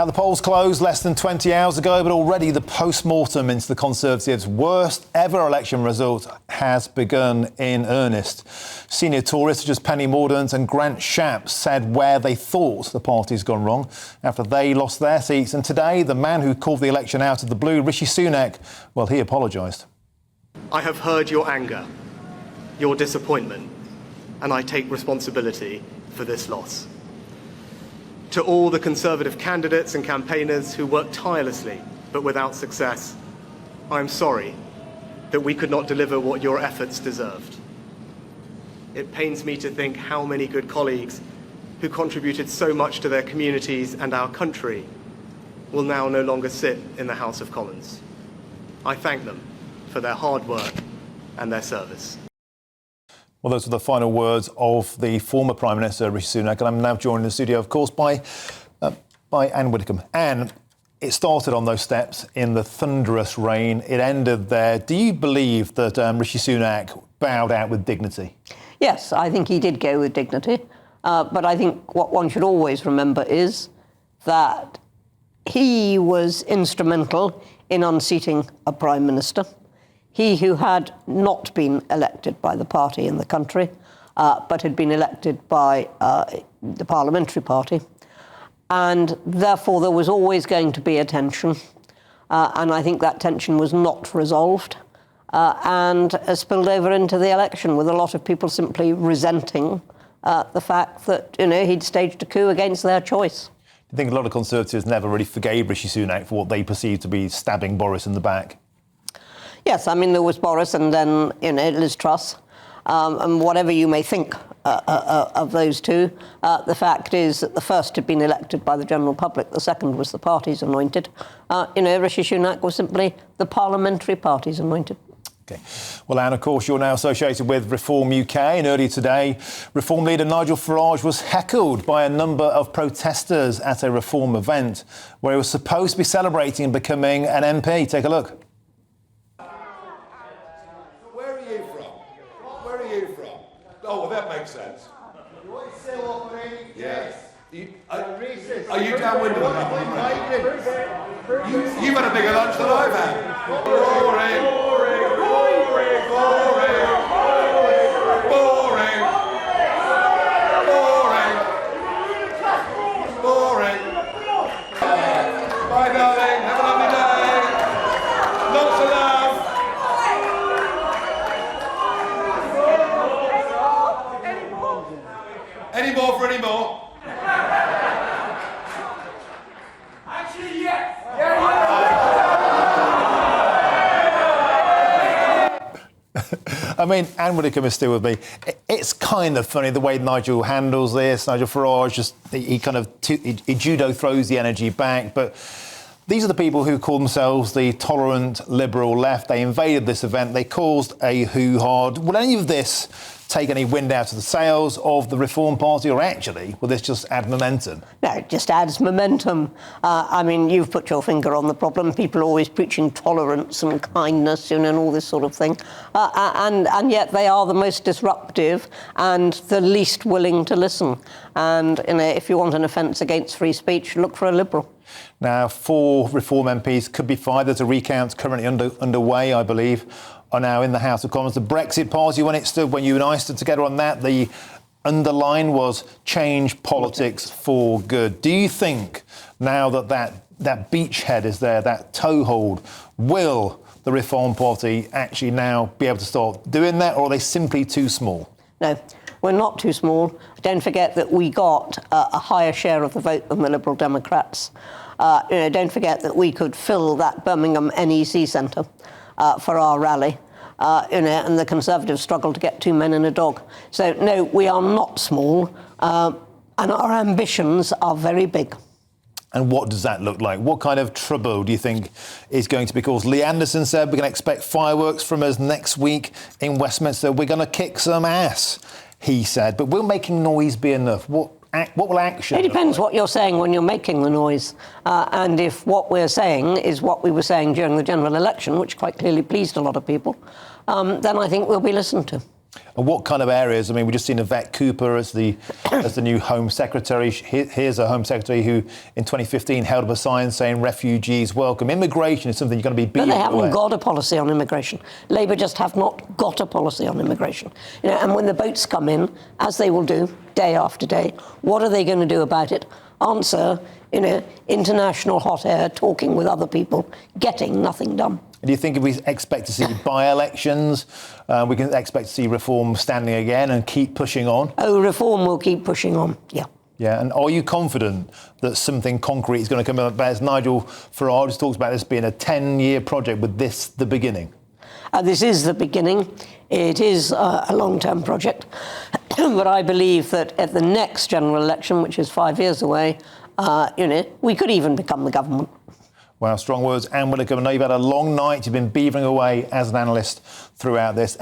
Now, the polls closed less than 20 hours ago, but already the post-mortem into the Conservatives' worst ever election result has begun in earnest. Senior Tories such as Penny Mordaunt and Grant Shapps said where they thought the party's gone wrong after they lost their seats. And today, the man who called the election out of the blue, Rishi Sunak, well, he apologised. I have heard your anger, your disappointment, and I take responsibility for this loss. To all the Conservative candidates and campaigners who worked tirelessly but without success, I'm sorry that we could not deliver what your efforts deserved. It pains me to think how many good colleagues who contributed so much to their communities and our country will now no longer sit in the House of Commons. I thank them for their hard work and their service. Well, those were the final words of the former Prime Minister, Rishi Sunak, and I'm now joined in the studio, of course, by Anne Widdecombe. Anne, it started on those steps in the thunderous rain. It ended there. Do you believe that Rishi Sunak bowed out with dignity? Yes, I think he did go with dignity. But I think what one should always remember is that he was instrumental in unseating a Prime Minister. He who had not been elected by the party in the country, but had been elected by the parliamentary party. And therefore, there was always going to be a tension. And I think that tension was not resolved and spilled over into the election, with a lot of people simply resenting the fact that, he'd staged a coup against their choice. Do you think a lot of Conservatives never really forgave Rishi Sunak for what they perceived to be stabbing Boris in the back? Yes, I mean, there was Boris and then, Liz Truss. And whatever you may think of those two, the fact is that the first had been elected by the general public, the second was the party's anointed. Rishi Sunak was simply the parliamentary party's anointed. OK. Well, Anne, of course, you're now associated with Reform UK, and earlier today, Reform leader Nigel Farage was heckled by a number of protesters at a Reform event where he was supposed to be celebrating and becoming an MP. Take a look. Oh, well, that makes sense. Yes. Are you downwind of the You've had a bigger lunch than I've had. Boring. Boring. Boring. Boring. Boring. Boring. Boring. Bye, darling. Have a lovely day. Lots of love. Any more for any more? Actually, yes. I mean, Anne Widdecombe is still with me. It's kind of funny the way Nigel handles this. Nigel Farage he judo throws the energy back. But these are the people who call themselves the tolerant liberal left. They invaded this event. They caused a hoo-ha. Will any of this take any wind out of the sails of the Reform Party, or actually will this just add momentum? No, it just adds momentum. I mean, you've put your finger on the problem. People are always preaching tolerance and kindness, and all this sort of thing. And yet they are the most disruptive and the least willing to listen. And if you want an offence against free speech, look for a Liberal. Now, 4 Reform MPs could be fired. There's a recount currently underway, I believe, are now in the House of Commons. The Brexit Party, when you and I stood together on that, the underline was change politics for good. Do you think now that beachhead is there, that toehold, will the Reform Party actually now be able to start doing that, or are they simply too small? No, we're not too small. Don't forget that we got a higher share of the vote than the Liberal Democrats. Don't forget that we could fill that Birmingham NEC centre for our rally. And the Conservatives struggled to get 2 men and a dog. So, no, we are not small, and our ambitions are very big. And what does that look like? What kind of trouble do you think is going to be caused? Lee Anderson said we're going to expect fireworks from us next week in Westminster. We're going to kick some ass, he said. But will making noise be enough? What will action? It depends what you're saying when you're making the noise. And if what we're saying is what we were saying during the general election, which quite clearly pleased a lot of people, then I think we'll be listened to. And what kind of areas? I mean, we've just seen Yvette Cooper as the new Home Secretary. Here's a Home Secretary who, in 2015, held up a sign saying "refugees welcome." Immigration is something you're going to be beating. But they haven't got a policy on immigration. Labour just have not got a policy on immigration. And when the boats come in, as they will do day after day, what are they going to do about it? Answer, international hot air, talking with other people, getting nothing done. Do you think if we expect to see by-elections, we can expect to see reform standing again and keep pushing on? Oh, reform will keep pushing on, yeah. Yeah, and are you confident that something concrete is going to come about? As Nigel Farage talks about this being a 10-year project, with this the beginning? This is the beginning. It is a long-term project. But I believe that at the next general election, which is 5 years away, we could even become the government. Wow, strong words. Anne Widdecombe, I know you've had a long night. You've been beavering away as an analyst throughout this.